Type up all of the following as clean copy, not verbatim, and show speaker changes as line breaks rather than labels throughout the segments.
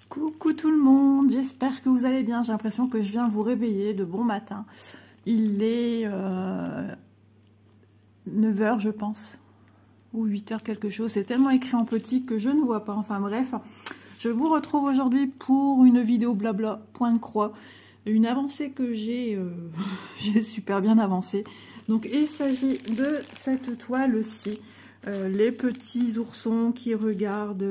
Coucou tout le monde, j'espère que vous allez bien. J'ai l'impression que je viens vous réveiller de bon matin. Il est 9 h je pense, ou 8 h quelque chose. C'est tellement écrit en petit que je ne vois pas. Enfin bref, je vous retrouve aujourd'hui pour une vidéo blabla, point de croix. Une avancée que j'ai j'ai super bien avancé. Donc il s'agit de cette toile-ci. Les petits oursons qui regardent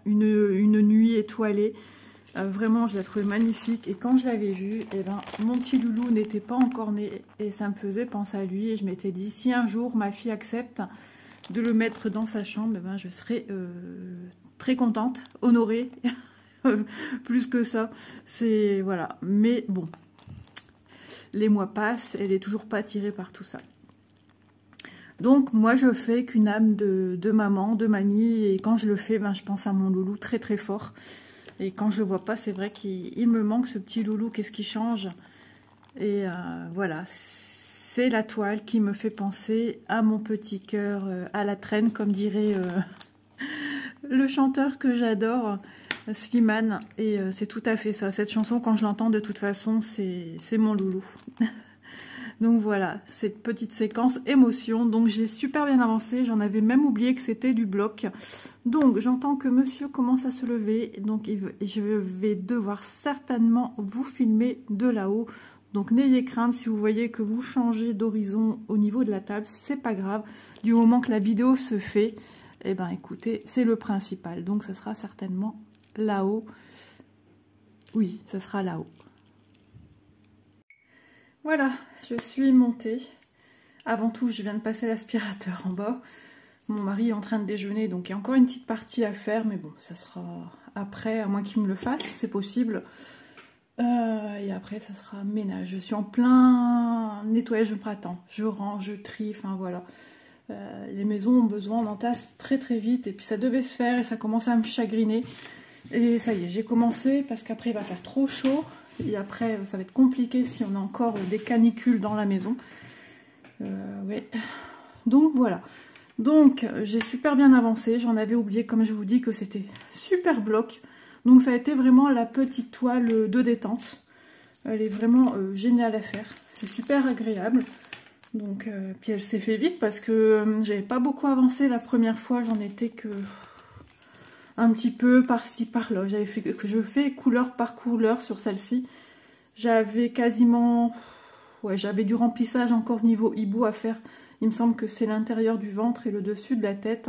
une nuit étoilée. Vraiment, je la trouvais magnifique. Et quand je l'avais vue, eh ben, mon petit loulou n'était pas encore né. Et ça me faisait penser à lui. Et je m'étais dit, si un jour ma fille accepte de le mettre dans sa chambre, eh ben, je serai très contente, honorée. Plus que ça. C'est voilà. Mais bon, les mois passent. Elle n'est toujours pas attirée par tout ça. Donc moi je fais qu'une âme de maman, de mamie, et quand je le fais, ben, je pense à mon loulou très très fort. Et quand je le vois pas, c'est vrai qu'il me manque ce petit loulou, qu'est-ce qui change? Et voilà, c'est la toile qui me fait penser à mon petit cœur à la traîne, comme dirait le chanteur que j'adore, Slimane. Et c'est tout à fait ça, cette chanson quand je l'entends de toute façon, c'est mon loulou. Donc voilà, cette petite séquence émotion. Donc j'ai super bien avancé, j'en avais même oublié que c'était du bloc. Donc j'entends que monsieur commence à se lever, donc je vais devoir certainement vous filmer de là-haut. Donc n'ayez crainte si vous voyez que vous changez d'horizon au niveau de la table, c'est pas grave. Du moment que la vidéo se fait, eh ben écoutez, c'est le principal. Donc ça sera certainement là-haut. Oui, ça sera là-haut. Voilà, je suis montée. Avant tout, je viens de passer l'aspirateur en bas. Mon mari est en train de déjeuner, donc il y a encore une petite partie à faire. Mais bon, ça sera après, à moins qu'il me le fasse, c'est possible. Et après, ça sera ménage. Je suis en plein nettoyage de printemps. Je range, je trie, enfin voilà. Les maisons ont besoin d'entasse très très vite. Et puis ça devait se faire et ça commence à me chagriner. Et ça y est, j'ai commencé parce qu'après il va faire trop chaud. Et après, ça va être compliqué si on a encore des canicules dans la maison. Ouais. Donc voilà. Donc j'ai super bien avancé. J'en avais oublié, comme je vous dis, que c'était super bloc. Donc ça a été vraiment la petite toile de détente. Elle est vraiment géniale à faire. C'est super agréable. Donc, puis elle s'est fait vite parce que j'avais pas beaucoup avancé la première fois. J'en étais que un petit peu par-ci par-là. J'avais fait que je fais couleur par couleur sur celle-ci. J'avais quasiment, ouais, j'avais du remplissage encore niveau hibou à faire. Il me semble que c'est l'intérieur du ventre et le dessus de la tête.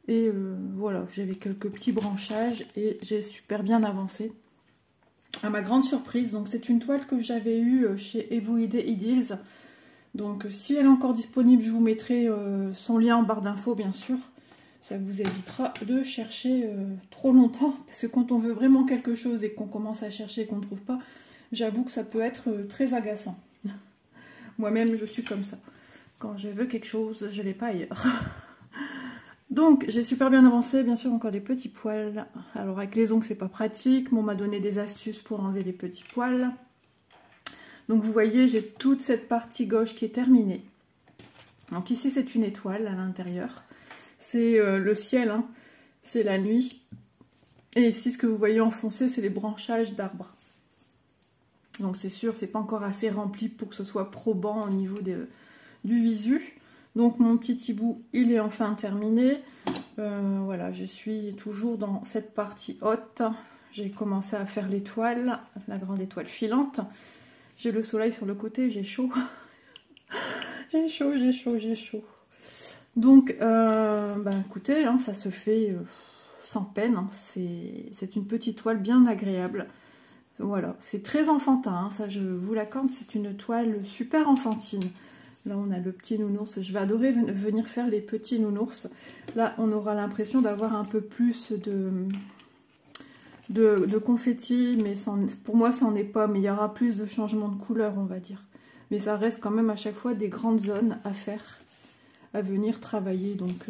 Et voilà, j'avais quelques petits branchages et j'ai super bien avancé. À ma grande surprise, donc c'est une toile que j'avais eue chez Evoide Ideals. Donc si elle est encore disponible, je vous mettrai son lien en barre d'infos bien sûr. Ça vous évitera de chercher trop longtemps. Parce que quand on veut vraiment quelque chose et qu'on commence à chercher et qu'on ne trouve pas, j'avoue que ça peut être très agaçant. Moi-même, je suis comme ça. Quand je veux quelque chose, je ne l'ai pas ailleurs. Donc, j'ai super bien avancé. Bien sûr, encore des petits poils. Alors, avec les ongles, c'est pas pratique. Mais on m'a donné des astuces pour enlever les petits poils. Donc, vous voyez, j'ai toute cette partie gauche qui est terminée. Donc, ici, c'est une étoile à l'intérieur. C'est le ciel, hein. C'est la nuit. Et ici, ce que vous voyez enfoncé, c'est les branchages d'arbres. Donc c'est sûr, c'est pas encore assez rempli pour que ce soit probant au niveau du visu. Donc mon petit hibou, il est enfin terminé. Voilà, je suis toujours dans cette partie haute. J'ai commencé à faire l'étoile, la grande étoile filante. J'ai le soleil sur le côté, j'ai chaud. J'ai chaud, j'ai chaud, j'ai chaud. Donc, écoutez, hein, ça se fait sans peine. Hein. C'est une petite toile bien agréable. Voilà, c'est très enfantin, hein, ça je vous l'accorde, c'est une toile super enfantine. Là, on a le petit nounours. Je vais adorer venir faire les petits nounours. Là, on aura l'impression d'avoir un peu plus de confetti, mais pour moi, ça n'en est pas. Mais il y aura plus de changements de couleur, on va dire. Mais ça reste quand même à chaque fois des grandes zones à faire, à venir travailler. Donc,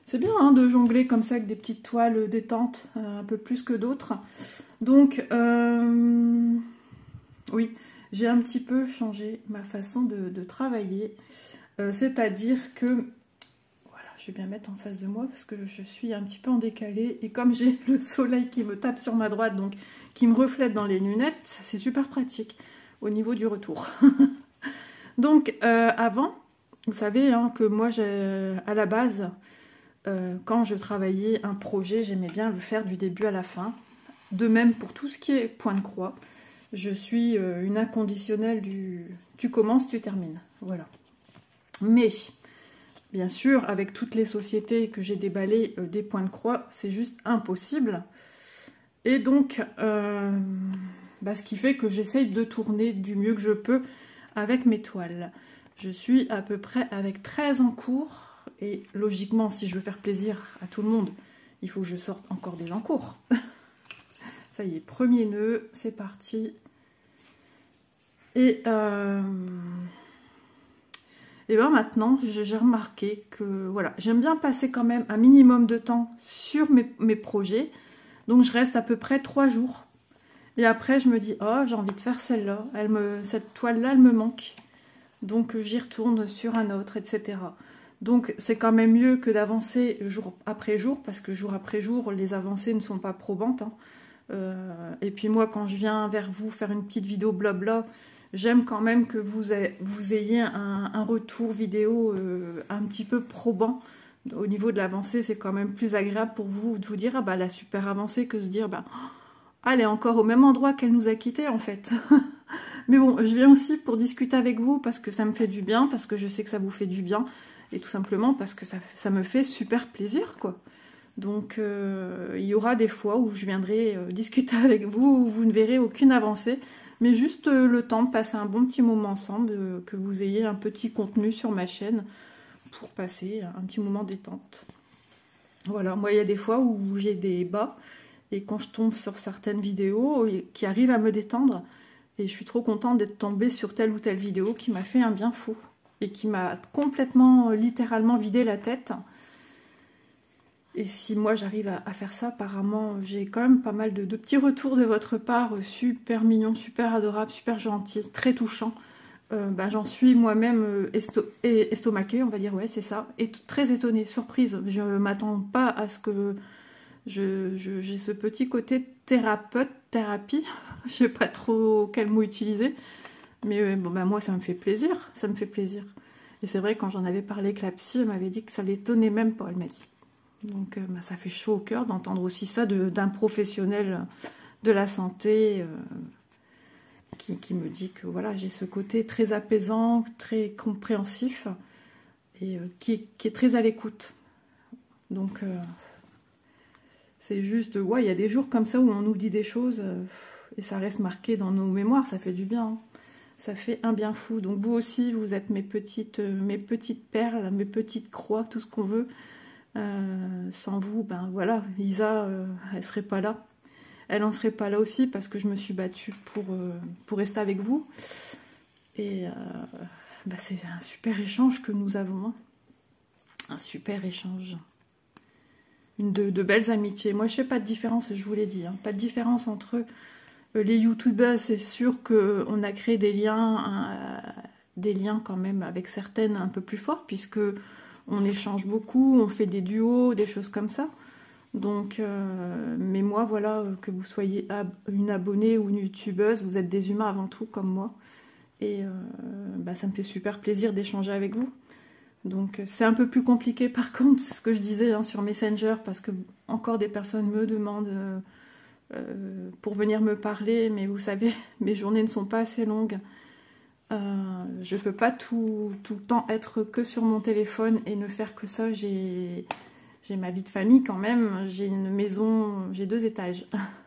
c'est bien hein, de jongler comme ça avec des petites toiles détentes, un peu plus que d'autres. Donc, oui, j'ai un petit peu changé ma façon de travailler. C'est-à-dire que, voilà, je vais bien mettre en face de moi parce que je suis un petit peu en décalé. Et comme j'ai le soleil qui me tape sur ma droite, donc qui me reflète dans les lunettes, c'est super pratique au niveau du retour. Donc avant, vous savez hein, que moi, à la base, quand je travaillais un projet, j'aimais bien le faire du début à la fin. De même pour tout ce qui est point de croix. Je suis une inconditionnelle du tu commences, tu termines. Voilà. Mais, bien sûr, avec toutes les sociétés que j'ai déballées des points de croix, c'est juste impossible. Et donc, ce qui fait que j'essaye de tourner du mieux que je peux avec mes toiles. Je suis à peu près avec 13 en cours. Et logiquement, si je veux faire plaisir à tout le monde, il faut que je sorte encore des en cours. Ça y est, premier nœud, c'est parti. Et bien maintenant, j'ai remarqué que voilà, j'aime bien passer quand même un minimum de temps sur mes projets. Donc je reste à peu près 3 jours. Et après, je me dis, oh, j'ai envie de faire celle-là. Cette toile-là, elle me manque. Donc j'y retourne sur un autre, etc. Donc c'est quand même mieux que d'avancer jour après jour, parce que jour après jour, les avancées ne sont pas probantes. Hein. Et puis moi, quand je viens vers vous faire une petite vidéo blabla, j'aime quand même que vous ayez un retour vidéo un petit peu probant. Au niveau de l'avancée, c'est quand même plus agréable pour vous de vous dire ah bah la super avancée que se dire bah elle est encore au même endroit qu'elle nous a quittés en fait. Mais bon, je viens aussi pour discuter avec vous parce que ça me fait du bien, parce que je sais que ça vous fait du bien et tout simplement parce que ça me fait super plaisir quoi. Donc il y aura des fois où je viendrai discuter avec vous, où vous ne verrez aucune avancée, mais juste le temps de passer un bon petit moment ensemble, que vous ayez un petit contenu sur ma chaîne pour passer un petit moment détente. Voilà, moi il y a des fois où j'ai des bas, et quand je tombe sur certaines vidéos qui arrivent à me détendre, et je suis trop contente d'être tombée sur telle ou telle vidéo qui m'a fait un bien fou, et qui m'a complètement, littéralement vidé la tête. Et si moi j'arrive à faire ça, apparemment j'ai quand même pas mal de petits retours de votre part, super mignons, super adorables, super gentils, très touchants. J'en suis moi-même estomaquée, on va dire, ouais c'est ça, et très étonnée, surprise. Je ne m'attends pas à ce que j'ai ce petit côté thérapie, je sais pas trop quel mot utiliser, mais moi ça me fait plaisir, ça me fait plaisir. Et c'est vrai, quand j'en avais parlé avec la psy, elle m'avait dit que ça l'étonnait même pas, elle m'a dit. Donc ça fait chaud au cœur d'entendre aussi ça d'un professionnel de la santé qui me dit que voilà, j'ai ce côté très apaisant, très compréhensif et qui est très à l'écoute. Donc c'est juste, ouais, il y a des jours comme ça où on nous dit des choses et ça reste marqué dans nos mémoires, ça fait du bien. Hein. Ça fait un bien fou. Donc vous aussi, vous êtes mes petites perles, mes petites croix, tout ce qu'on veut. Sans vous, voilà, Isa, elle serait pas là. Elle en serait pas là aussi parce que je me suis battue pour rester avec vous. Et c'est un super échange que nous avons. Hein. Un super échange. De belles amitiés. Moi, je fais pas de différence, je vous l'ai dit. Hein. Pas de différence entre les youtubeurs. C'est sûr qu'on a créé des liens quand même avec certaines un peu plus forts puisque on échange beaucoup, on fait des duos, des choses comme ça. Donc, mais moi, voilà, que vous soyez une abonnée ou une youtubeuse, vous êtes des humains avant tout, comme moi. Et ça me fait super plaisir d'échanger avec vous. Donc, c'est un peu plus compliqué, par contre, c'est ce que je disais hein, sur Messenger, parce que encore des personnes me demandent pour venir me parler, mais vous savez, mes journées ne sont pas assez longues. Je peux pas tout le temps être que sur mon téléphone et ne faire que ça. J'ai ma vie de famille quand même. J'ai une maison, j'ai 2 étages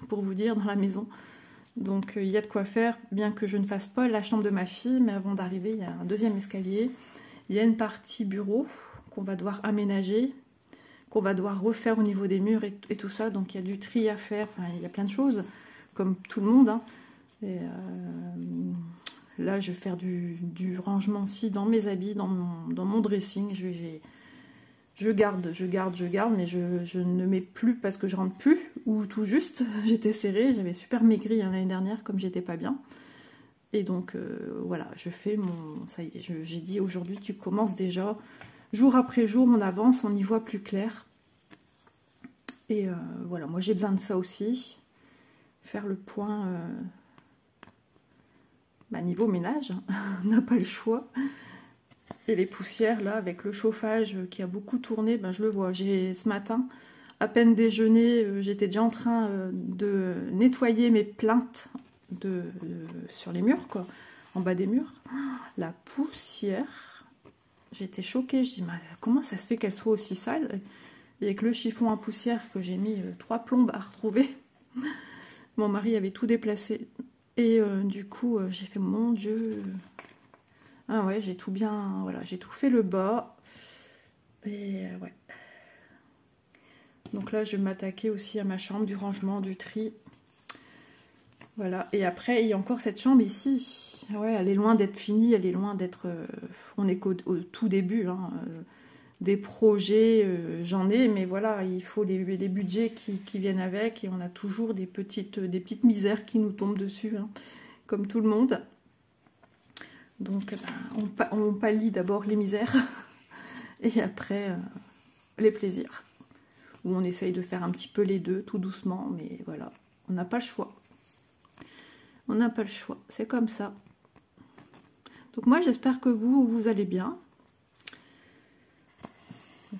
pour vous dire dans la maison. Donc il y a de quoi faire, bien que je ne fasse pas la chambre de ma fille. Mais avant d'arriver, il y a un 2e escalier. Il y a une partie bureau qu'on va devoir aménager, qu'on va devoir refaire au niveau des murs et tout ça. Donc il y a du tri à faire. Enfin, il y a plein de choses, comme tout le monde. Hein. Et, là, je vais faire du rangement aussi dans mes habits, dans mon dressing. Je garde, mais je ne mets plus parce que je rentre plus, ou tout juste. J'étais serrée, j'avais super maigri hein, l'année dernière, comme j'étais pas bien. Et donc, voilà, je fais mon... Ça y est, j'ai dit aujourd'hui, tu commences déjà. jour après jour, on avance, on y voit plus clair. Et voilà, moi j'ai besoin de ça aussi. Faire le point niveau ménage, on n'a pas le choix. Et les poussières, là, avec le chauffage qui a beaucoup tourné, je le vois. Ce matin, à peine déjeuné, j'étais déjà en train de nettoyer mes plaintes sur les murs, quoi, en bas des murs. La poussière, j'étais choquée. Je dis, mais comment ça se fait qu'elle soit aussi sale? Et avec le chiffon en poussière que j'ai mis 3 plombes à retrouver, mon mari avait tout déplacé. Et du coup, j'ai fait, mon Dieu... Ah ouais, j'ai tout bien... Voilà, j'ai tout fait le bas. Et ouais. Donc là, je vais m'attaquer aussi à ma chambre, du rangement, du tri. Voilà. Et après, il y a encore cette chambre ici. Ouais, elle est loin d'être finie, elle est loin d'être... on est qu'au tout début, hein. Des projets, j'en ai, mais voilà, il faut les budgets qui viennent avec, et on a toujours des petites misères qui nous tombent dessus, hein, comme tout le monde. Donc on pallie d'abord les misères et après les plaisirs, où on essaye de faire un petit peu les deux tout doucement, mais voilà, on n'a pas le choix. On n'a pas le choix, c'est comme ça. Donc moi j'espère que vous allez bien.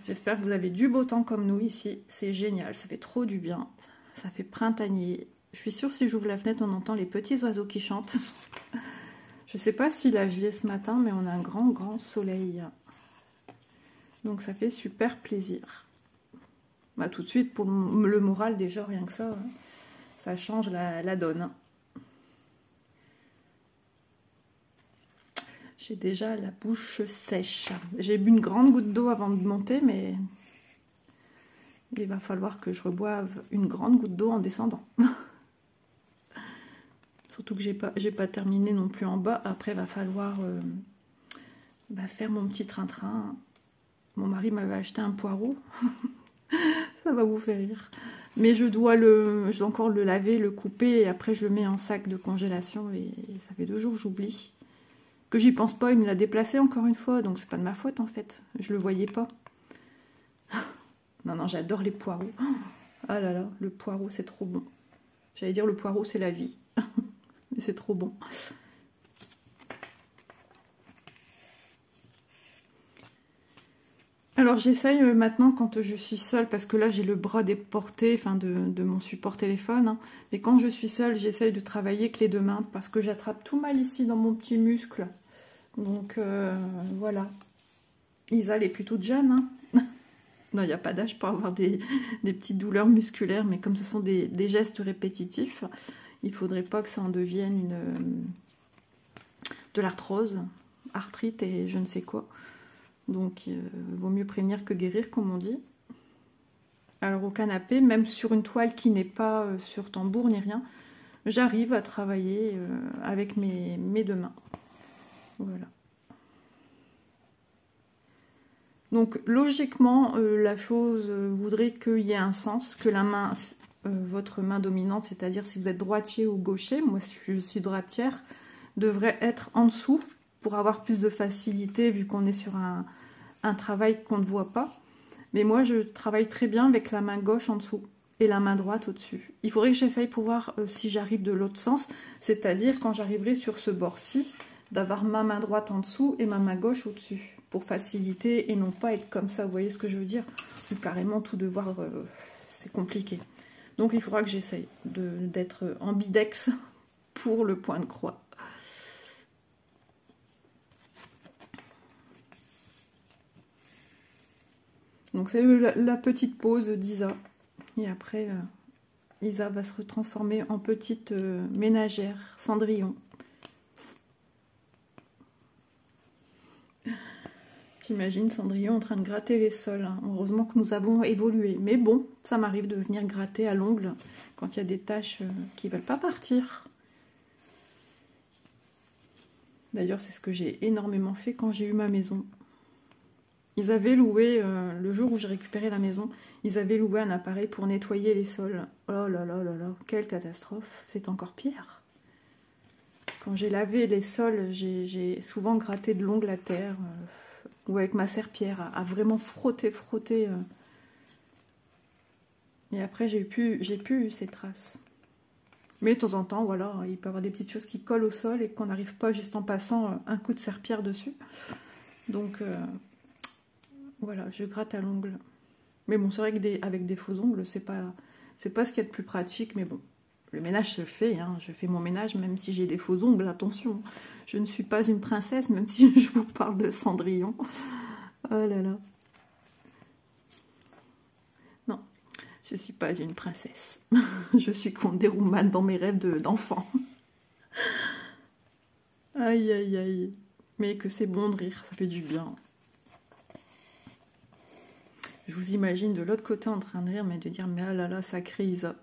J'espère que vous avez du beau temps comme nous ici. C'est génial, ça fait trop du bien. Ça fait printanier. Je suis sûre, si j'ouvre la fenêtre, on entend les petits oiseaux qui chantent. Je ne sais pas s'il a gelé ce matin, mais on a un grand soleil. Donc ça fait super plaisir. Tout de suite, pour le moral, déjà, rien que ça, hein, ça change la donne. J'ai déjà la bouche sèche. J'ai bu une grande goutte d'eau avant de monter, mais il va falloir que je reboive une grande goutte d'eau en descendant. Surtout que j'ai pas terminé non plus en bas. Après, il va falloir faire mon petit train-train. Mon mari m'avait acheté un poireau. Ça va vous faire rire. Mais je dois encore le laver, le couper, et après je le mets en sac de congélation. Et ça fait 2 jours que j'oublie. Que j'y pense pas, il me l'a déplacé encore une fois, donc c'est pas de ma faute en fait. Je le voyais pas. Non, j'adore les poireaux. Ah là là, le poireau, c'est trop bon. J'allais dire le poireau, c'est la vie. Mais c'est trop bon. Alors j'essaye maintenant quand je suis seule, parce que là j'ai le bras déporté, enfin de mon support téléphone. Hein. Mais quand je suis seule, j'essaye de travailler avec les 2 mains, parce que j'attrape tout mal ici dans mon petit muscle. Donc voilà. Isa, elle est plutôt jeune. Hein. Non, il n'y a pas d'âge pour avoir des petites douleurs musculaires, mais comme ce sont des gestes répétitifs, il ne faudrait pas que ça en devienne de l'arthrose, arthrite et je ne sais quoi. Donc, vaut mieux prévenir que guérir, comme on dit. Alors, au canapé, même sur une toile qui n'est pas sur tambour ni rien, j'arrive à travailler avec mes 2 mains. Voilà. Donc, logiquement, la chose voudrait qu'il y ait un sens, que la main, votre main dominante, c'est-à-dire si vous êtes droitier ou gaucher, moi si je suis droitière, devrait être en dessous pour avoir plus de facilité vu qu'on est sur un travail qu'on ne voit pas. Mais moi, je travaille très bien avec la main gauche en dessous et la main droite au-dessus. Il faudrait que j'essaye pour voir si j'arrive de l'autre sens, c'est-à-dire quand j'arriverai sur ce bord-ci, d'avoir ma main droite en dessous et ma main gauche au-dessus, pour faciliter et non pas être comme ça, vous voyez ce que je veux dire? Ou carrément tout devoir, c'est compliqué. Donc il faudra que j'essaye d'être ambidex pour le point de croix. Donc c'est la petite pause d'Isa. Et après, Isa va se transformer en petite ménagère, Cendrillon. J'imagine Cendrillon en train de gratter les sols. Hein. Heureusement que nous avons évolué. Mais bon, ça m'arrive de venir gratter à l'ongle quand il y a des tâches qui ne veulent pas partir. D'ailleurs, c'est ce que j'ai énormément fait quand j'ai eu ma maison. Ils avaient loué, le jour où j'ai récupéré la maison, ils avaient loué un appareil pour nettoyer les sols. Oh là là là là, quelle catastrophe. C'est encore pire. Quand j'ai lavé les sols, j'ai souvent gratté de l'ongle à terre. ou avec ma serpillière à vraiment frotter. Et après, j'ai plus eu ces traces. Mais de temps en temps, voilà, il peut y avoir des petites choses qui collent au sol et qu'on n'arrive pas juste en passant un coup de serpillière dessus. Donc, voilà, je gratte à l'ongle. Mais bon, c'est vrai qu'avec des faux ongles, c'est pas ce qu'il y a de plus pratique. Mais bon, le ménage se fait, hein. Je fais mon ménage même si j'ai des faux ongles, attention. Je ne suis pas une princesse, même si je vous parle de Cendrillon. Oh là là. Non, je ne suis pas une princesse. Je suis Comte des Roumanes dans mes rêves d'enfant. Aïe, aïe, aïe. Mais que c'est bon de rire, ça fait du bien. Je vous imagine de l'autre côté en train de rire, mais de dire, mais ah là là, sacré Isa.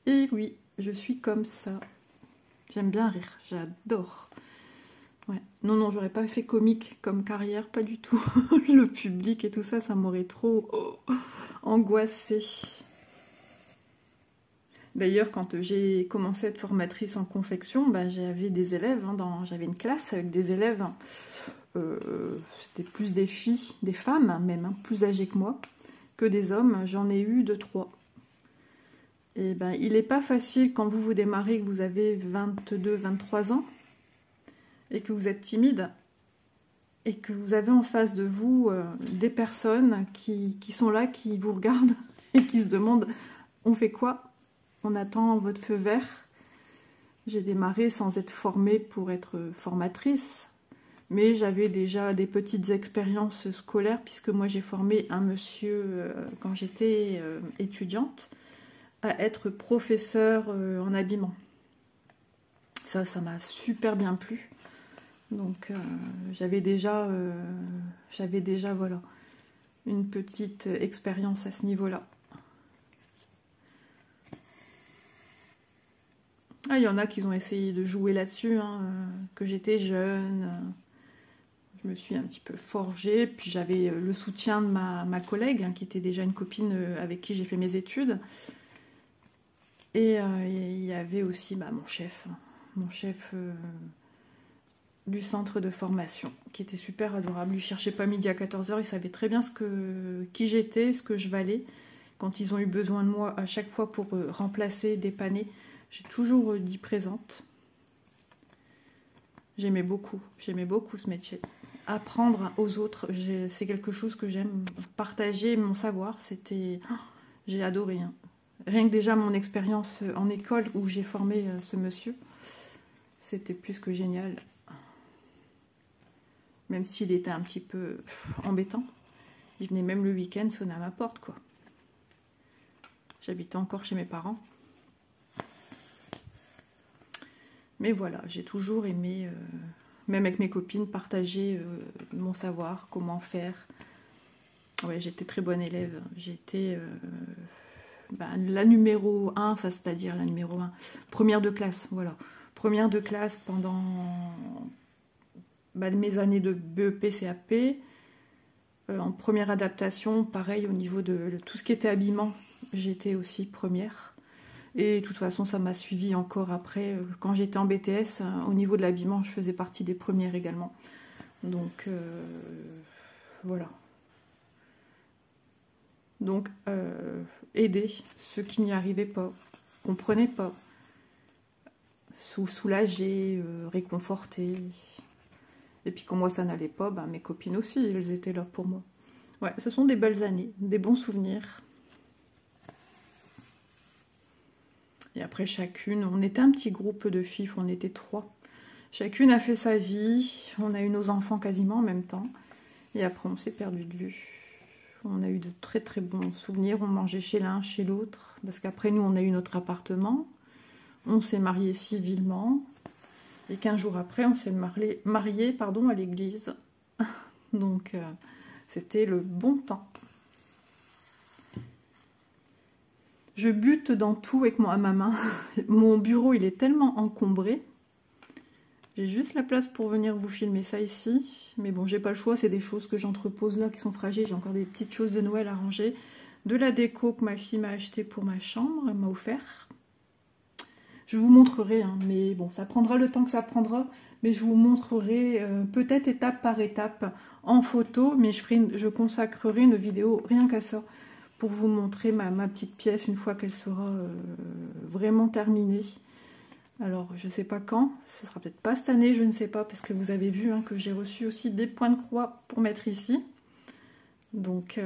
Et oui, je suis comme ça. J'aime bien rire, j'adore. Ouais. Non, j'aurais pas fait comique comme carrière, pas du tout. Le public et tout ça, ça m'aurait trop angoissée. D'ailleurs, quand j'ai commencé à être formatrice en confection, bah, j'avais des élèves, hein, j'avais une classe avec des élèves, c'était plus des filles, des femmes même, hein, plus âgées que moi, que des hommes. J'en ai eu 2-3. Et ben, il n'est pas facile quand vous démarrez, que vous avez 22-23 ans, et que vous êtes timide, et que vous avez en face de vous des personnes qui sont là, qui vous regardent, et qui se demandent, on fait quoi? On attend votre feu vert. J'ai démarré sans être formée pour être formatrice, mais j'avais déjà des petites expériences scolaires, puisque moi j'ai formé un monsieur quand j'étais étudiante à être professeur en habillement. Ça m'a super bien plu. Donc j'avais déjà voilà, une petite expérience à ce niveau-là. Ah, il y en a qui ont essayé de jouer là-dessus, hein, que j'étais jeune, je me suis un petit peu forgée, puis j'avais le soutien de ma collègue, hein, qui était déjà une copine avec qui j'ai fait mes études. Et il y avait aussi mon chef du centre de formation, qui était super adorable. Il ne cherchait pas midi à 14h, il savait très bien qui j'étais, ce que je valais. Quand ils ont eu besoin de moi, à chaque fois pour remplacer, dépanner, j'ai toujours dit présente. J'aimais beaucoup ce métier. Apprendre aux autres, c'est quelque chose que j'aime. Partager mon savoir, j'ai adoré. Hein. Rien que déjà mon expérience en école où j'ai formé ce monsieur, c'était plus que génial. Même s'il était un petit peu embêtant. Il venait même le week-end sonner à ma porte, quoi. J'habitais encore chez mes parents. Mais voilà, j'ai toujours aimé, même avec mes copines, partager mon savoir, comment faire. Ouais, j'étais très bonne élève. J'étais la numéro 1, enfin c'est-à-dire la numéro 1, première de classe, voilà. Première de classe pendant mes années de BEP, CAP. En première adaptation, pareil, au niveau de tout ce qui était habillement, j'étais aussi première. Et de toute façon, ça m'a suivi encore après. Quand j'étais en BTS, au niveau de l'habillement, je faisais partie des premières également. Donc, voilà. Donc, aider ceux qui n'y arrivaient pas, comprenaient pas, soulager, réconforter. Et puis quand moi ça n'allait pas, mes copines aussi, elles étaient là pour moi. Ouais, ce sont des belles années, des bons souvenirs. Et après chacune, on était un petit groupe de filles, on était 3. Chacune a fait sa vie, on a eu nos enfants quasiment en même temps. Et après on s'est perdu de vue. On a eu de très très bons souvenirs, on mangeait chez l'un, chez l'autre. Parce qu'après nous on a eu notre appartement, on s'est mariés civilement. Et 15 jours après on s'est mariés à l'église. Donc c'était le bon temps. Je bute dans tout avec ma main. Mon bureau, il est tellement encombré. J'ai juste la place pour venir vous filmer ça ici. Mais bon, j'ai pas le choix. C'est des choses que j'entrepose là qui sont fragiles. J'ai encore des petites choses de Noël à ranger. De la déco que ma fille m'a acheté pour ma chambre. Elle m'a offert. Je vous montrerai, hein, mais bon, ça prendra le temps que ça prendra, mais je vous montrerai peut-être étape par étape en photo, mais je consacrerai une vidéo rien qu'à ça, pour vous montrer ma petite pièce une fois qu'elle sera vraiment terminée. Alors, je ne sais pas quand, ce sera peut-être pas cette année, je ne sais pas, parce que vous avez vu hein, que j'ai reçu aussi des points de croix pour mettre ici. Donc,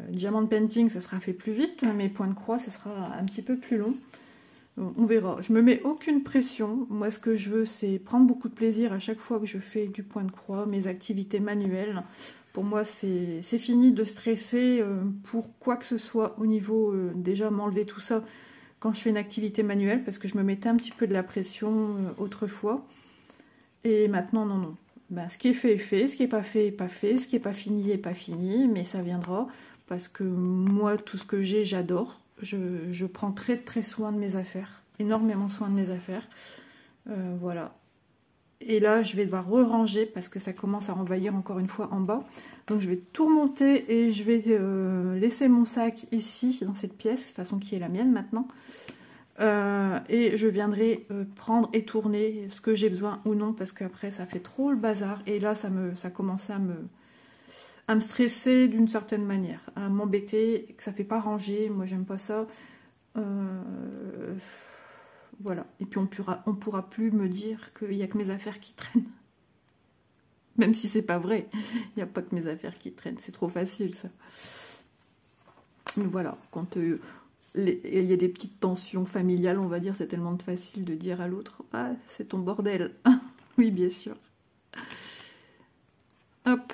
diamant painting, ça sera fait plus vite, mais points de croix, ça sera un petit peu plus long. On verra. Je me mets aucune pression. Moi, ce que je veux, c'est prendre beaucoup de plaisir à chaque fois que je fais du point de croix, mes activités manuelles. Pour moi, c'est fini de stresser pour quoi que ce soit au niveau, déjà m'enlever tout ça quand je fais une activité manuelle, parce que je me mettais un petit peu de la pression autrefois. Et maintenant, non, non. Ben, ce qui est fait, ce qui n'est pas fait est pas fait, ce qui n'est pas fini est pas fini, mais ça viendra, parce que moi, tout ce que j'ai, j'adore. Je prends très très soin de mes affaires, énormément soin de mes affaires. Voilà. Et là, je vais devoir re-ranger parce que ça commence à envahir encore une fois en bas. Donc je vais tout remonter et je vais laisser mon sac ici, dans cette pièce, de toute façon qui est la mienne maintenant. Et je viendrai prendre et tourner ce que j'ai besoin ou non, parce qu'après ça fait trop le bazar. Et là, ça commençait à me stresser d'une certaine manière, à m'embêter, que ça fait pas ranger. Moi, j'aime pas ça. Voilà. Et puis on pourra plus me dire qu'il n'y a que mes affaires qui traînent. Même si c'est pas vrai. Il n'y a pas que mes affaires qui traînent. C'est trop facile, ça. Mais voilà. Quand il y a des petites tensions familiales, on va dire, c'est tellement facile de dire à l'autre « Ah, c'est ton bordel. » Oui, bien sûr. Hop.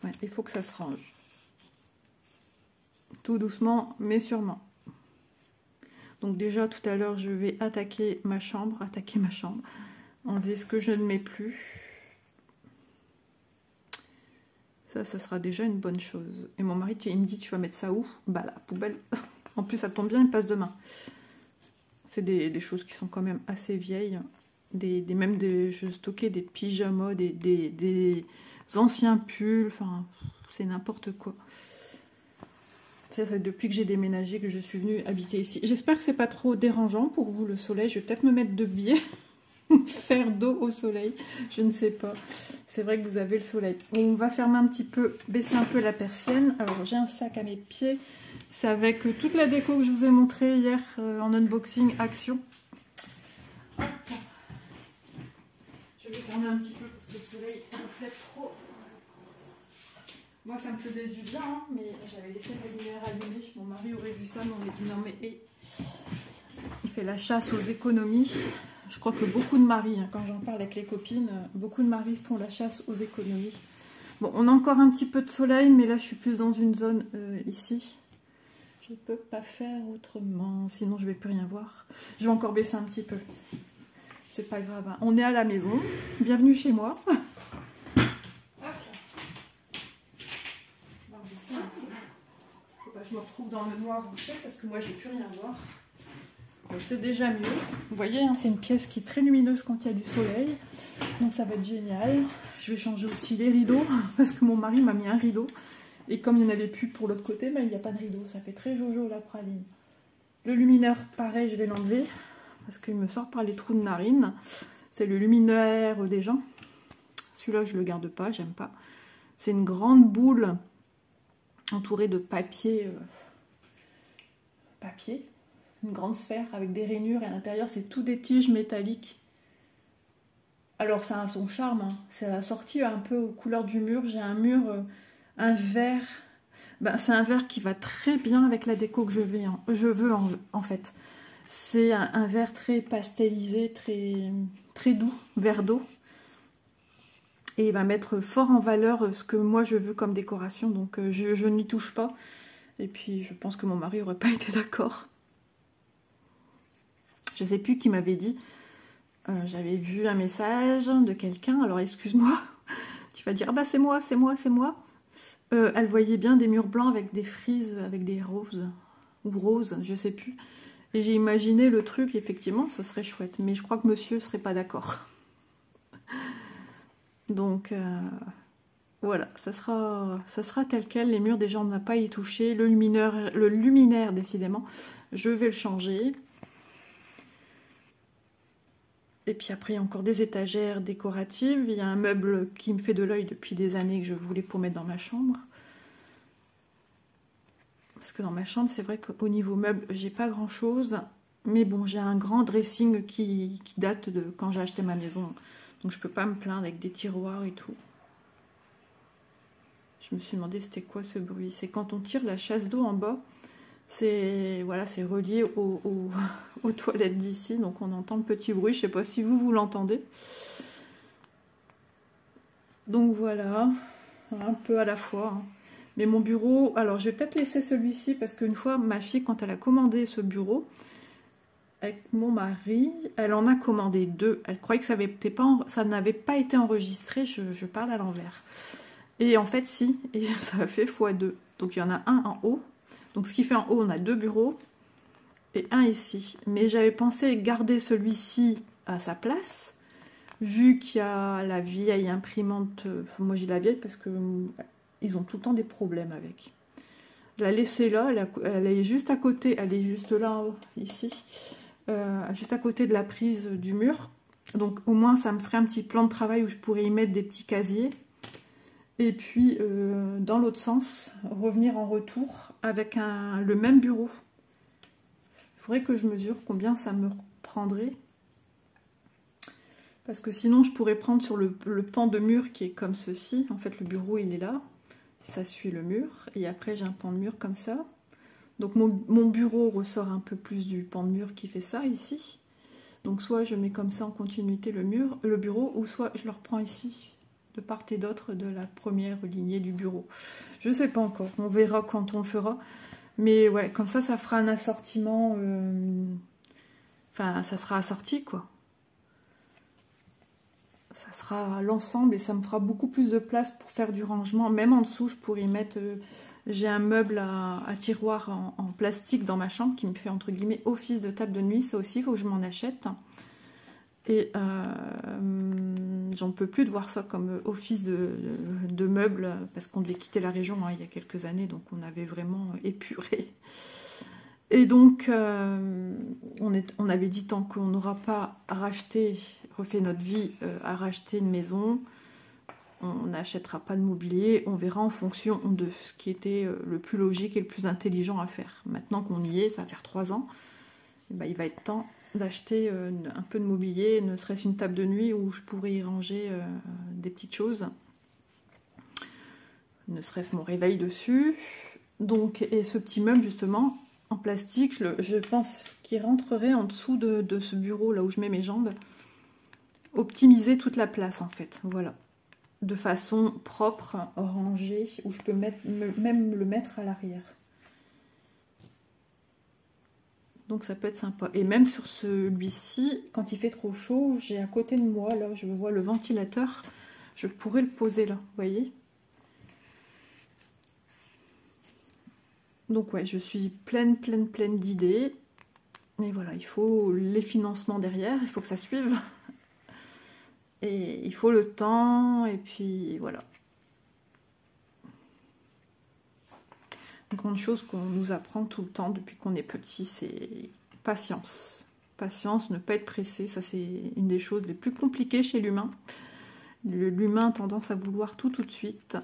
Ouais, il faut que ça se range. Tout doucement, mais sûrement. Donc déjà, tout à l'heure, je vais attaquer ma chambre, enlever ce que je ne mets plus. Ça sera déjà une bonne chose. Et mon mari, il me dit, tu vas mettre ça où? Bah, la poubelle. En plus, ça tombe bien, il passe demain. C'est des choses qui sont quand même assez vieilles. Je stockais des pyjamas, des anciens pulls, enfin, c'est n'importe quoi. Ça fait depuis que j'ai déménagé que je suis venue habiter ici. J'espère que c'est pas trop dérangeant pour vous le soleil. Je vais peut-être me mettre de biais, faire dos au soleil. Je ne sais pas. C'est vrai que vous avez le soleil. On va fermer un petit peu, baisser un peu la persienne. Alors j'ai un sac à mes pieds. C'est avec toute la déco que je vous ai montré hier en unboxing Action. Hop. Je vais fermer un petit peu parce que le soleil reflète trop. Moi, ça me faisait du bien, hein, mais j'avais laissé la lumière allumée. Mon mari aurait vu ça, mais on m'a dit non, mais il fait la chasse aux économies. Je crois que beaucoup de maris, hein, quand j'en parle avec les copines, beaucoup de maris font la chasse aux économies. Bon, on a encore un petit peu de soleil, mais là, je suis plus dans une zone ici. Je ne peux pas faire autrement, sinon je ne vais plus rien voir. Je vais encore baisser un petit peu. C'est pas grave, hein. On est à la maison. Bienvenue chez moi. Je me retrouve dans le noir parce que moi j'ai plus rien à voir. C'est déjà mieux. Vous voyez, hein, c'est une pièce qui est très lumineuse quand il y a du soleil. Donc ça va être génial. Je vais changer aussi les rideaux parce que mon mari m'a mis un rideau. Et comme il n'y en avait plus pour l'autre côté, ben, il n'y a pas de rideau. Ça fait très jojo la praline. Le luminaire, pareil, je vais l'enlever parce qu'il me sort par les trous de narine. C'est le luminaire des gens. Celui-là, je ne le garde pas, j'aime pas. C'est une grande boule entourée de papier, une grande sphère avec des rainures et à l'intérieur c'est tout des tiges métalliques. Alors ça a son charme, hein. Ça a sorti un peu aux couleurs du mur. J'ai un mur, un vert, ben, c'est un vert qui va très bien avec la déco que je veux en fait. C'est un vert très pastelisé, très doux, vert d'eau. Et il va mettre fort en valeur ce que moi je veux comme décoration, donc je n'y touche pas. Et puis je pense que mon mari n'aurait pas été d'accord. Je ne sais plus qui m'avait dit, j'avais vu un message de quelqu'un, alors excuse-moi, tu vas dire, ah bah c'est moi. Elle voyait bien des murs blancs avec des frises, avec des roses, ou roses, je sais plus. Et j'ai imaginé le truc, effectivement, ça serait chouette, mais je crois que monsieur ne serait pas d'accord. Donc, Voilà, ça sera tel quel. Les murs déjà on n'a pas à y toucher. Le luminaire décidément, je vais le changer. Et puis après il y a encore des étagères décoratives. Il y a un meuble qui me fait de l'œil depuis des années que je voulais pour mettre dans ma chambre. Parce que dans ma chambre c'est vrai qu'au niveau meuble j'ai pas grand chose. Mais bon, j'ai un grand dressing qui date de quand j'ai acheté ma maison. Donc je peux pas me plaindre avec des tiroirs et tout. Je me suis demandé c'était quoi ce bruit. C'est quand on tire la chasse d'eau en bas. C'est voilà, c'est relié aux toilettes d'ici. Donc on entend le petit bruit. Je sais pas si vous l'entendez. Donc voilà, un peu à la fois. Mais mon bureau, alors je vais peut-être laisser celui-ci parce qu'une fois ma fille, quand elle a commandé ce bureau, avec mon mari, elle en a commandé 2. Elle croyait que ça n'avait pas été enregistré. Je parle à l'envers. Et en fait, si, et ça a fait x2. Donc il y en a un en haut. Donc ce qui fait en haut, on a 2 bureaux et un ici. Mais j'avais pensé garder celui-ci à sa place, vu qu'il y a la vieille imprimante. Enfin, moi j'ai la vieille parce que ils ont tout le temps des problèmes avec. Je la laisser là, elle est juste à côté, elle est juste là, ici, juste à côté de la prise du mur. Donc au moins ça me ferait un petit plan de travail où je pourrais y mettre des petits casiers. Et puis, dans l'autre sens, revenir en retour avec le même bureau. Il faudrait que je mesure combien ça me prendrait. Parce que sinon, je pourrais prendre sur le pan de mur qui est comme ceci. En fait, le bureau, il est là. Ça suit le mur. Et après, j'ai un pan de mur comme ça. Donc, mon bureau ressort un peu plus du pan de mur qui fait ça, ici. Donc, soit je mets comme ça en continuité le bureau, ou soit je le reprends ici, de part et d'autre de la première lignée du bureau. Je ne sais pas encore, on verra quand on le fera. Mais ouais, comme ça fera un assortiment. Enfin, ça sera assorti, quoi. Ça sera l'ensemble et ça me fera beaucoup plus de place pour faire du rangement. Même en dessous, je pourrais y mettre... j'ai un meuble à tiroir en plastique dans ma chambre qui me fait, entre guillemets, office de table de nuit. Ça aussi, il faut que je m'en achète. Et j'en peux plus de voir ça comme office de meubles, parce qu'on devait quitter la région il y a quelques années, donc on avait vraiment épuré. Et donc, on avait dit tant qu'on n'aura pas refait notre vie à racheter une maison, on n'achètera pas de mobilier, on verra en fonction de ce qui était le plus logique et le plus intelligent à faire. Maintenant qu'on y est, ça va faire 3 ans, et ben, il va être temps d'acheter un peu de mobilier, ne serait-ce une table de nuit où je pourrais y ranger des petites choses, ne serait-ce mon réveil dessus. Donc, et ce petit meuble justement en plastique, je pense qu'il rentrerait en dessous de ce bureau là où je mets mes jambes, optimiser toute la place en fait, voilà, de façon propre, rangée, où je peux même le mettre à l'arrière. Donc ça peut être sympa. Et même sur celui-ci, quand il fait trop chaud, j'ai à côté de moi, là, je vois le ventilateur. Je pourrais le poser là, vous voyez. Donc ouais, je suis pleine d'idées. Mais voilà, il faut les financements derrière, il faut que ça suive. Et il faut le temps, et puis voilà. Une grande chose qu'on nous apprend tout le temps depuis qu'on est petit, c'est patience. Patience, ne pas être pressé, ça c'est une des choses les plus compliquées chez l'humain. L'humain a tendance à vouloir tout de suite.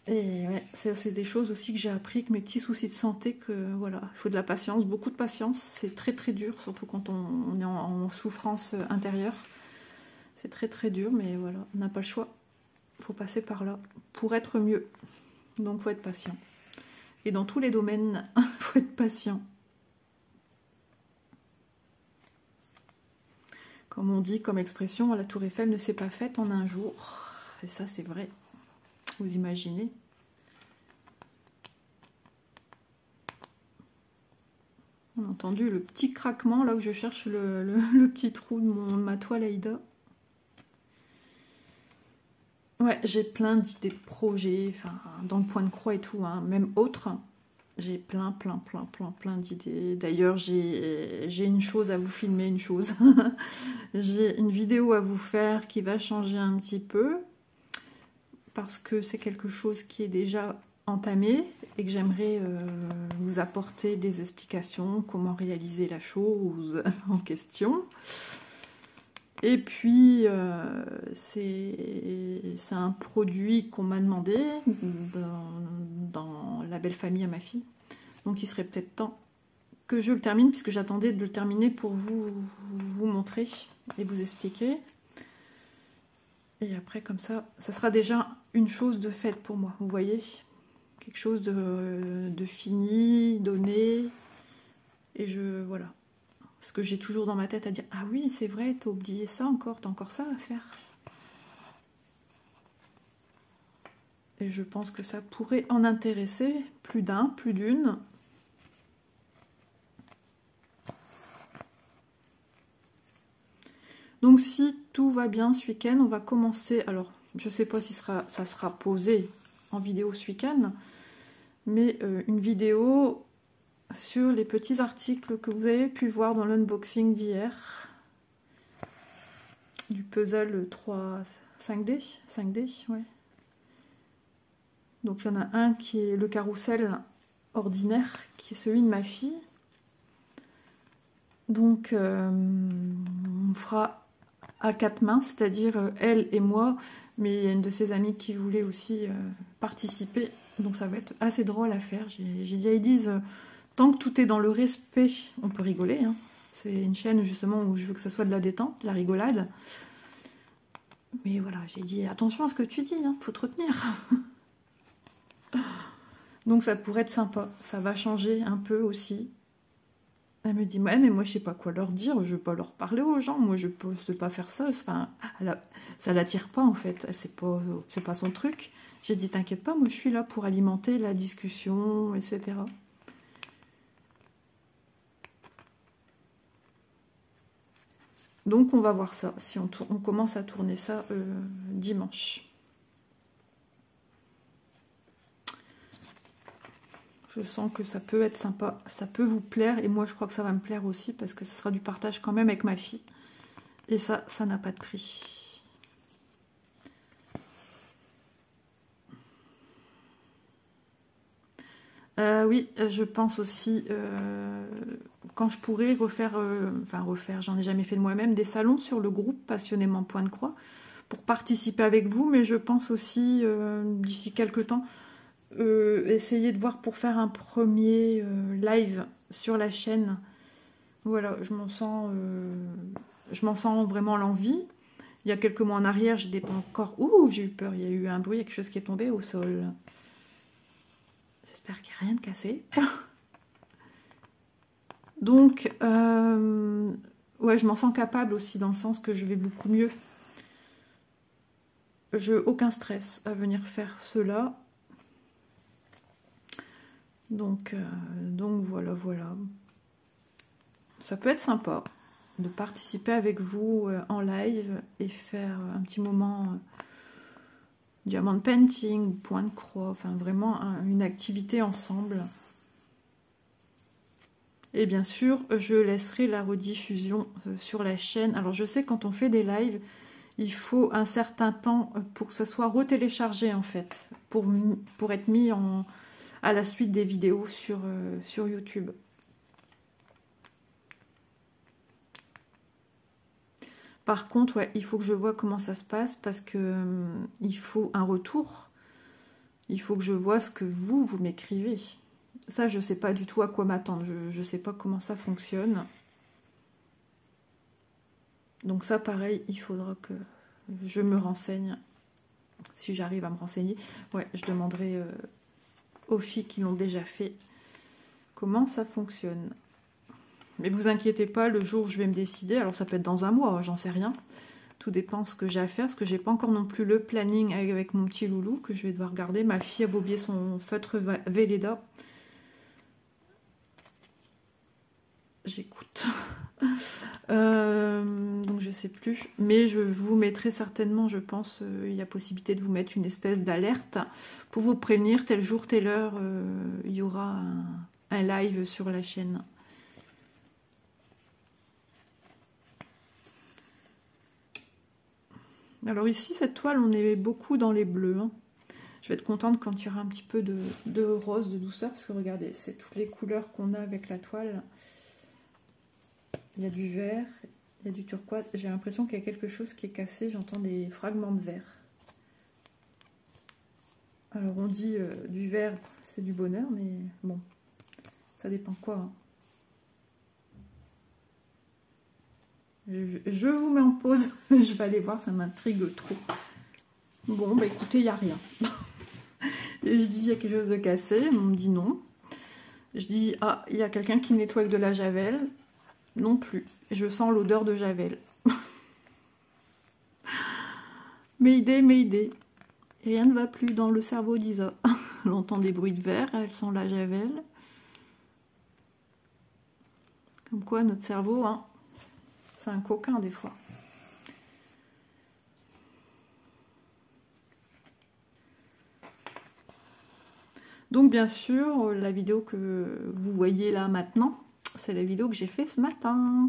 Et ouais, c'est des choses aussi que j'ai appris avec mes petits soucis de santé, que voilà, il faut de la patience, beaucoup de patience. C'est très dur, surtout quand on est en souffrance intérieure. C'est très dur, mais voilà, on n'a pas le choix. Il faut passer par là pour être mieux. Donc, il faut être patient. Et dans tous les domaines, il faut être patient. Comme on dit, comme expression, la tour Eiffel ne s'est pas faite en un jour. Et ça, c'est vrai. Vous imaginez? On a entendu le petit craquement, là où je cherche le petit trou de ma toile Aïda. Ouais, j'ai plein d'idées de projets, enfin, dans le point de croix et tout, hein, même autres. J'ai plein d'idées. D'ailleurs, j'ai une chose à vous filmer, une chose. J'ai une vidéo à vous faire qui va changer un petit peu. parce que c'est quelque chose qui est déjà entamé et que j'aimerais vous apporter des explications, comment réaliser la chose en question. Et puis, c'est un produit qu'on m'a demandé dans la belle famille à ma fille. Donc il serait peut-être temps que je le termine, puisque j'attendais de le terminer pour vous montrer et vous expliquer. Et après, comme ça sera déjà une chose de faite pour moi, vous voyez, quelque chose de fini, donné. Et voilà. Parce que j'ai toujours dans ma tête à dire, ah oui, c'est vrai, t'as oublié ça encore, t'as encore ça à faire. Et je pense que ça pourrait en intéresser plus d'un, plus d'une. Donc si tout va bien ce week-end, on va commencer. Alors, je ne sais pas si ça sera posé en vidéo ce week-end, mais une vidéo sur les petits articles que vous avez pu voir dans l'unboxing d'hier. Du puzzle 5D, ouais. Donc il y en a un qui est le carrousel ordinaire, qui est celui de ma fille. Donc on fera à 4 mains, c'est-à-dire elle et moi, mais il y a une de ses amies qui voulait aussi participer, donc ça va être assez drôle à faire. J'ai dit à Elise, tant que tout est dans le respect, on peut rigoler, hein. C'est une chaîne justement où je veux que ça soit de la détente, de la rigolade. Mais voilà, j'ai dit attention à ce que tu dis, hein, faut te retenir. Donc ça pourrait être sympa, ça va changer un peu aussi. Elle me dit, ouais, mais moi je sais pas quoi leur dire, je veux pas leur parler aux gens, moi je peux pas faire ça. Enfin, ça l'attire pas en fait, c'est pas son truc. J'ai dit, t'inquiète pas, moi je suis là pour alimenter la discussion, etc. Donc on va voir ça, si on commence à tourner ça dimanche. Je sens que ça peut être sympa, ça peut vous plaire, et moi je crois que ça va me plaire aussi, parce que ce sera du partage quand même avec ma fille. Et ça n'a pas de prix. Oui, je pense aussi, quand je pourrai refaire, j'en ai jamais fait de moi-même, des salons sur le groupe Passionnément Point de Croix, pour participer avec vous, mais je pense aussi, d'ici quelques temps, essayer de voir pour faire un premier live sur la chaîne. Voilà, je m'en sens vraiment l'envie. Il y a quelques mois en arrière, j'étais pas encore... Ouh, j'ai eu peur, il y a eu un bruit, il y a quelque chose qui est tombé au sol. J'espère qu'il n'y a rien de cassé. Donc, ouais, je m'en sens capable aussi, dans le sens que je vais beaucoup mieux. Je n'ai aucun stress à venir faire cela. Donc voilà. Ça peut être sympa de participer avec vous en live et faire un petit moment diamond painting, point de croix, enfin vraiment une activité ensemble. Et bien sûr, je laisserai la rediffusion sur la chaîne. Alors je sais, quand on fait des lives, il faut un certain temps pour que ça soit retéléchargé en fait, pour être mis à la suite des vidéos sur YouTube. Par contre, ouais, il faut que je vois comment ça se passe, parce que il faut un retour. Il faut que je vois ce que vous m'écrivez. Ça, je ne sais pas du tout à quoi m'attendre. Je ne sais pas comment ça fonctionne. Donc ça, pareil, il faudra que je me renseigne. Si j'arrive à me renseigner. Ouais, je demanderai aux filles qui l'ont déjà fait comment ça fonctionne. Mais vous inquiétez pas, le jour où je vais me décider, alors ça peut être dans un mois, j'en sais rien. Tout dépend ce que j'ai à faire, parce que j'ai pas encore non plus le planning avec mon petit loulou, que je vais devoir garder. Ma fille a bobié son feutre Velleda. J'écoute. Donc je sais plus. Mais je vous mettrai certainement, je pense, il y a possibilité de vous mettre une espèce d'alerte pour vous prévenir, tel jour, telle heure, il y aura un live sur la chaîne. Alors ici, cette toile, on est beaucoup dans les bleus, hein. Je vais être contente quand il y aura un petit peu de rose, de douceur, parce que regardez, c'est toutes les couleurs qu'on a avec la toile. Il y a du vert, il y a du turquoise. J'ai l'impression qu'il y a quelque chose qui est cassé, j'entends des fragments de verre. Alors on dit du vert, c'est du bonheur, mais bon, ça dépend quoi. Hein. Je vous mets en pause, je vais aller voir, ça m'intrigue trop. Bon, bah écoutez, il n'y a rien. Et je dis, il y a quelque chose de cassé, on me dit non. Je dis, ah, il y a quelqu'un qui nettoie avec de la javel. Non plus. Je sens l'odeur de javel. Mayday. Rien ne va plus dans le cerveau d'Isa. Elle entend des bruits de verre, elle sent la javel. Comme quoi, notre cerveau, hein, c'est un coquin des fois. Donc bien sûr, la vidéo que vous voyez là maintenant, c'est la vidéo que j'ai fait ce matin.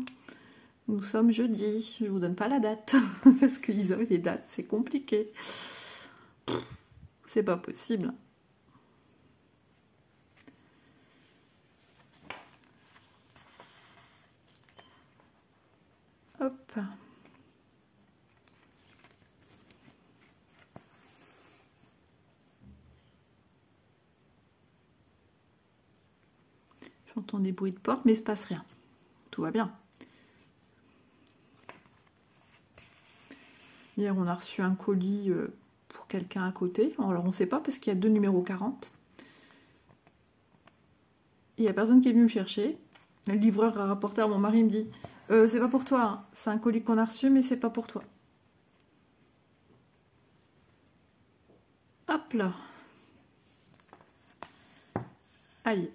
Nous sommes jeudi, je vous donne pas la date, parce que Isa, les dates, c'est compliqué. C'est pas possible. Hop. J'entends des bruits de porte, mais il se passe rien. Tout va bien. Hier, on a reçu un colis pour quelqu'un à côté. Alors, on ne sait pas parce qu'il y a 2 numéros 40. Il n'y a personne qui est venu le chercher. Le livreur a rapporté à mon mari, il me dit c'est pas pour toi, hein. C'est un colis qu'on a reçu, mais c'est pas pour toi. Hop là. Aïe.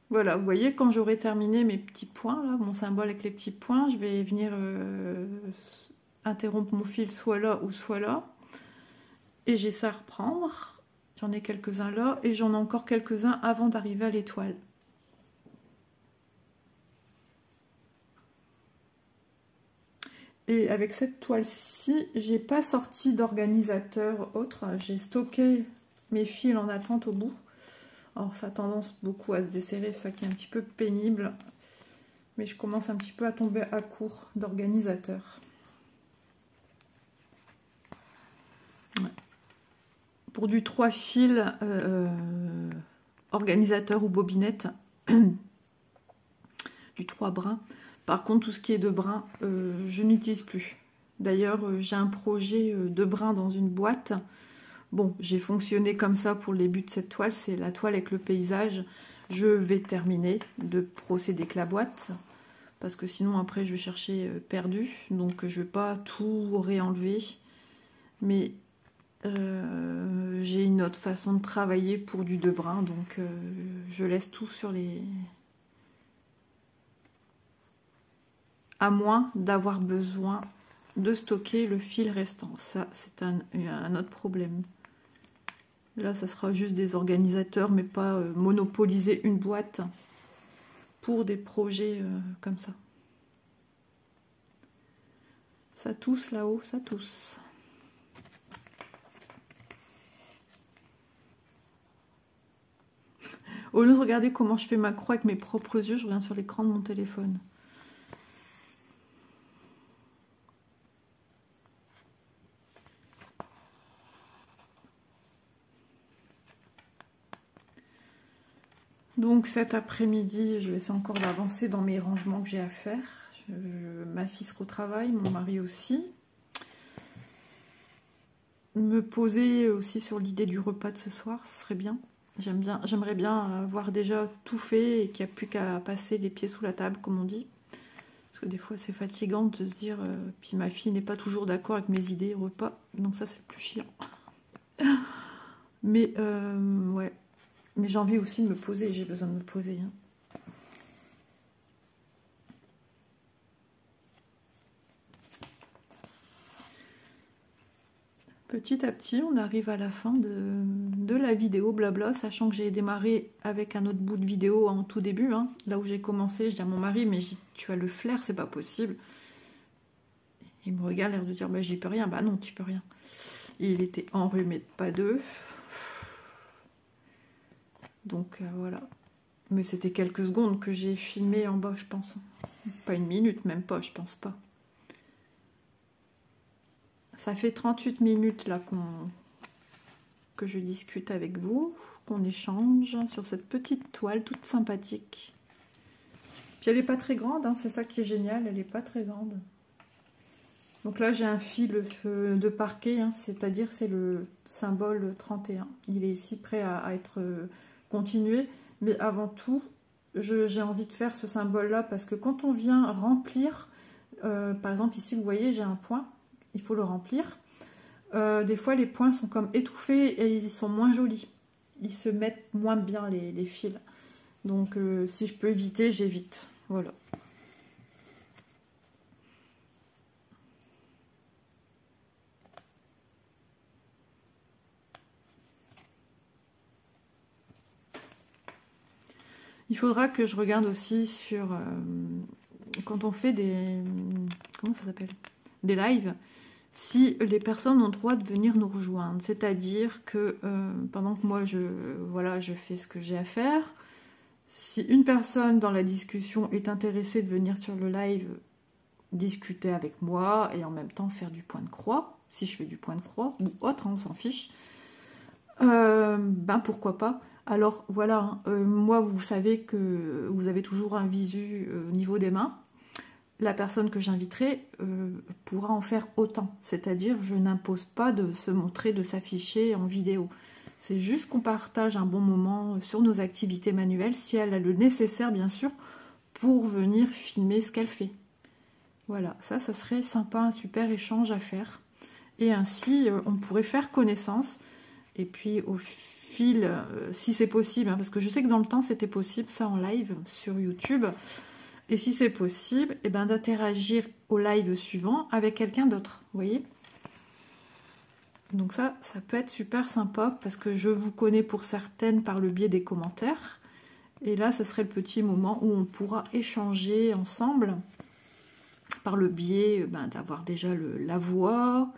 Voilà, vous voyez, quand j'aurai terminé mes petits points, là, mon symbole avec les petits points, je vais venir interrompre mon fil soit là ou soit là. Et j'ai ça à reprendre. J'en ai quelques-uns là et j'en ai encore quelques-uns avant d'arriver à l'étoile. Et avec cette toile-ci, j'ai pas sorti d'organisateur autre. J'ai stocké mes fils en attente au bout. Alors ça a tendance beaucoup à se desserrer, ça qui est un petit peu pénible. Mais je commence un petit peu à tomber à court d'organisateur. Ouais. Pour du 3 fils organisateur ou bobinette, du 3 brins. Par contre, tout ce qui est de brins, je n'utilise plus. D'ailleurs, j'ai un projet de brins dans une boîte. Bon, j'ai fonctionné comme ça pour le début de cette toile. C'est la toile avec le paysage. Je vais terminer de procéder avec la boîte. Parce que sinon, après, je vais chercher perdu. Donc, je ne vais pas tout réenlever. Mais j'ai une autre façon de travailler pour du de brun. Donc, je laisse tout sur les... À moins d'avoir besoin de stocker le fil restant. Ça, c'est un autre problème. Là, ça sera juste des organisateurs, mais pas monopoliser une boîte pour des projets comme ça. Ça tousse là-haut, ça tousse. Au lieu de regarder comment je fais ma croix avec mes propres yeux, je reviens sur l'écran de mon téléphone. Donc cet après-midi, je vais essayer encore d'avancer dans mes rangements que j'ai à faire. Ma fille se retravaille, mon mari aussi. Me poser aussi sur l'idée du repas de ce soir, ce serait bien. J'aimerais bien avoir déjà tout fait et qu'il n'y a plus qu'à passer les pieds sous la table, comme on dit. Parce que des fois, c'est fatigant de se dire... puis ma fille n'est pas toujours d'accord avec mes idées repas. Donc ça, c'est le plus chiant. Mais ouais. Mais j'ai envie aussi de me poser, j'ai besoin de me poser. Hein. Petit à petit, on arrive à la fin de la vidéo blabla, sachant que j'ai démarré avec un autre bout de vidéo en tout début. Hein. Là où j'ai commencé, je dis à mon mari, mais tu as le flair, c'est pas possible. Il me regarde, l'air de dire, bah, j'y peux rien. Bah non, tu peux rien. Il était enrhumé de pas deux. Donc voilà. Mais c'était quelques secondes que j'ai filmé en bas, je pense. Pas une minute, même pas, je pense pas. Ça fait 38 minutes là que je discute avec vous, qu'on échange sur cette petite toile toute sympathique. Puis elle n'est pas très grande, hein, c'est ça qui est génial, elle n'est pas très grande. Donc là j'ai un fil de parquet, hein, c'est-à-dire c'est le symbole 31. Il est ici prêt à être continué, mais avant tout, j'ai envie de faire ce symbole-là parce que quand on vient remplir, par exemple ici vous voyez j'ai un point, il faut le remplir. Des fois les points sont comme étouffés et ils sont moins jolis. Ils se mettent moins bien les fils. Donc si je peux éviter, j'évite. Voilà. Il faudra que je regarde aussi sur... quand on fait des... Comment ça s'appelle? Des lives. Si les personnes ont le droit de venir nous rejoindre. C'est-à-dire que pendant que moi, je fais ce que j'ai à faire, si une personne dans la discussion est intéressée de venir sur le live discuter avec moi et en même temps faire du point de croix, si je fais du point de croix ou autre, hein, on s'en fiche, ben pourquoi pas. Alors voilà, moi vous savez que vous avez toujours un visu au niveau des mains. La personne que j'inviterai pourra en faire autant. C'est-à-dire, je n'impose pas de se montrer, de s'afficher en vidéo. C'est juste qu'on partage un bon moment sur nos activités manuelles, si elle a le nécessaire, bien sûr, pour venir filmer ce qu'elle fait. Voilà, ça serait sympa, un super échange à faire. Et ainsi, on pourrait faire connaissance. Et puis, au fil, si c'est possible, hein, parce que je sais que dans le temps, c'était possible, ça en live sur YouTube. Et si c'est possible, eh ben, d'interagir au live suivant avec quelqu'un d'autre, vous voyez. Donc ça peut être super sympa parce que je vous connais pour certaines par le biais des commentaires. Et là, ce serait le petit moment où on pourra échanger ensemble par le biais d'avoir déjà la voix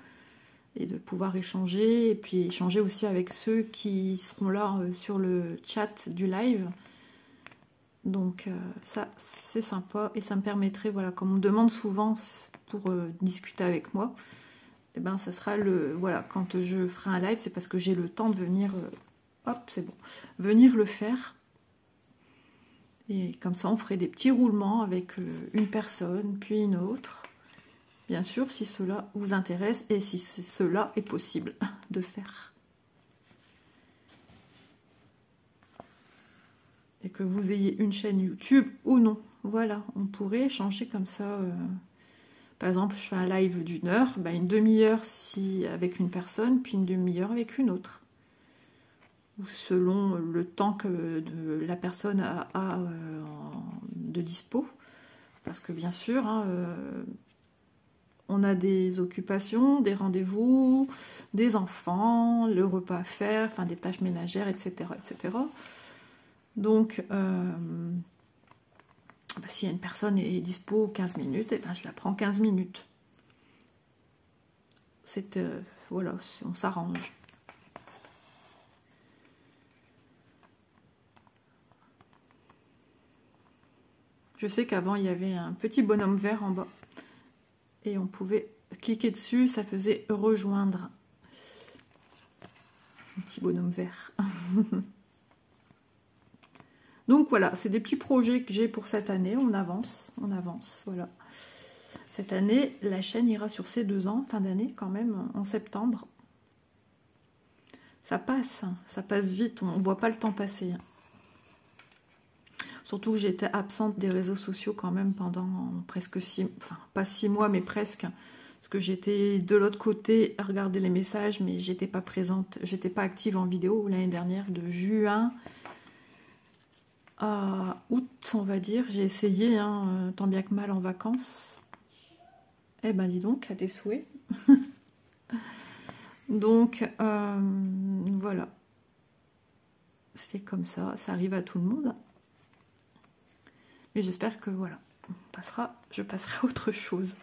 et de pouvoir échanger. Et puis échanger aussi avec ceux qui seront là sur le chat du live. Donc ça c'est sympa et ça me permettrait, voilà, comme on me demande souvent pour discuter avec moi, et ben ça sera voilà, quand je ferai un live, c'est parce que j'ai le temps de venir, hop c'est bon, venir le faire. Et comme ça on ferait des petits roulements avec une personne puis une autre, bien sûr si cela vous intéresse et si cela est possible de faire. Et que vous ayez une chaîne YouTube ou non. Voilà, on pourrait échanger comme ça. Par exemple, je fais un live d'1 heure, une demi-heure avec une personne, puis une demi-heure avec une autre. Ou selon le temps que la personne a de dispo. Parce que bien sûr, hein, on a des occupations, des rendez-vous, des enfants, le repas à faire, enfin des tâches ménagères, etc. etc. Donc, si une personne est dispo 15 minutes, et je la prends 15 minutes. Voilà, on s'arrange. Je sais qu'avant, il y avait un petit bonhomme vert en bas. Et on pouvait cliquer dessus, ça faisait rejoindre. Un petit bonhomme vert. Donc voilà, c'est des petits projets que j'ai pour cette année. On avance, voilà. Cette année, la chaîne ira sur ses 2 ans, fin d'année quand même, en septembre. Ça passe vite, on ne voit pas le temps passer. Surtout que j'étais absente des réseaux sociaux quand même pendant presque 6 mois, enfin pas 6 mois, mais presque. Parce que j'étais de l'autre côté à regarder les messages, mais j'étais pas présente, j'étais pas active en vidéo l'année dernière, de juin à août, on va dire. J'ai essayé, hein, tant bien que mal en vacances. Eh ben dis donc, à tes souhaits. Donc, voilà. C'est comme ça arrive à tout le monde. Mais j'espère que, voilà, je passerai à autre chose.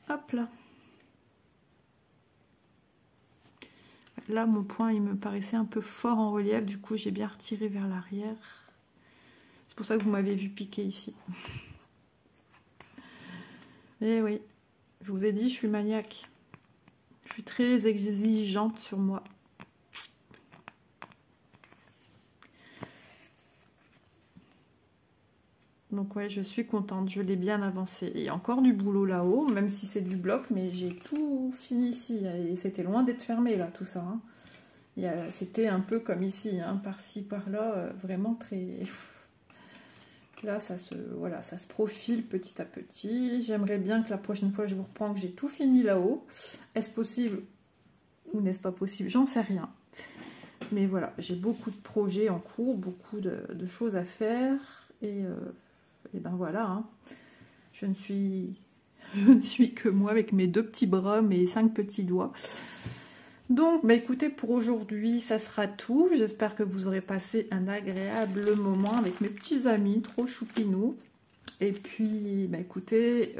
Hop là. Là, mon point, il me paraissait un peu fort en relief. Du coup, j'ai bien retiré vers l'arrière. C'est pour ça que vous m'avez vu piquer ici. Eh oui, je vous ai dit, je suis maniaque. Je suis très exigeante sur moi. Donc ouais, je suis contente, je l'ai bien avancé. Il y a encore du boulot là-haut, même si c'est du bloc, mais j'ai tout fini ici. Et c'était loin d'être fermé là, tout ça. Hein. C'était un peu comme ici, hein, par-ci, par-là, vraiment très... Là, ça se profile petit à petit. J'aimerais bien que la prochaine fois, je vous reprends, que j'ai tout fini là-haut. Est-ce possible ou n'est-ce pas possible? J'en sais rien. Mais voilà, j'ai beaucoup de projets en cours, beaucoup de choses à faire. Et ben voilà, hein. Je ne suis que moi avec mes 2 petits bras, mes 5 petits doigts. Donc, bah écoutez, pour aujourd'hui, ça sera tout. J'espère que vous aurez passé un agréable moment avec mes petits amis, trop choupinous. Et puis, bah écoutez,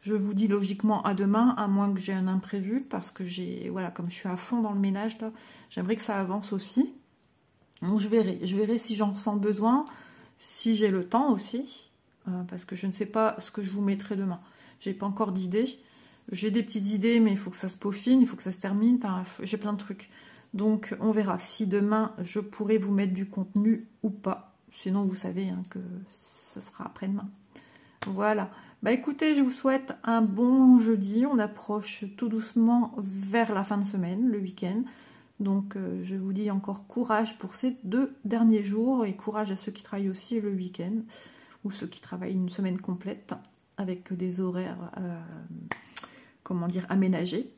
je vous dis logiquement à demain, à moins que j'ai un imprévu, parce que voilà, comme je suis à fond dans le ménage, là, j'aimerais que ça avance aussi. Donc, je verrai si j'en ressens besoin, si j'ai le temps aussi, parce que je ne sais pas ce que je vous mettrai demain. J'ai pas encore d'idée. J'ai des petites idées, mais il faut que ça se peaufine, il faut que ça se termine. Enfin, j'ai plein de trucs. Donc, on verra si demain, je pourrai vous mettre du contenu ou pas. Sinon, vous savez hein, que ça sera après-demain. Voilà. Bah écoutez, je vous souhaite un bon jeudi. On approche tout doucement vers la fin de semaine, le week-end. Donc, je vous dis encore courage pour ces 2 derniers jours. Et courage à ceux qui travaillent aussi le week-end. Ou ceux qui travaillent une semaine complète avec des horaires... comment dire, aménagé.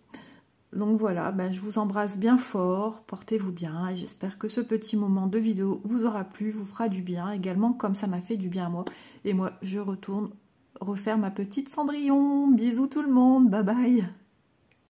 Donc voilà, ben je vous embrasse bien fort, portez-vous bien et j'espère que ce petit moment de vidéo vous aura plu, vous fera du bien également comme ça m'a fait du bien à moi. Et moi, je retourne refaire ma petite Cendrillon. Bisous tout le monde, bye bye.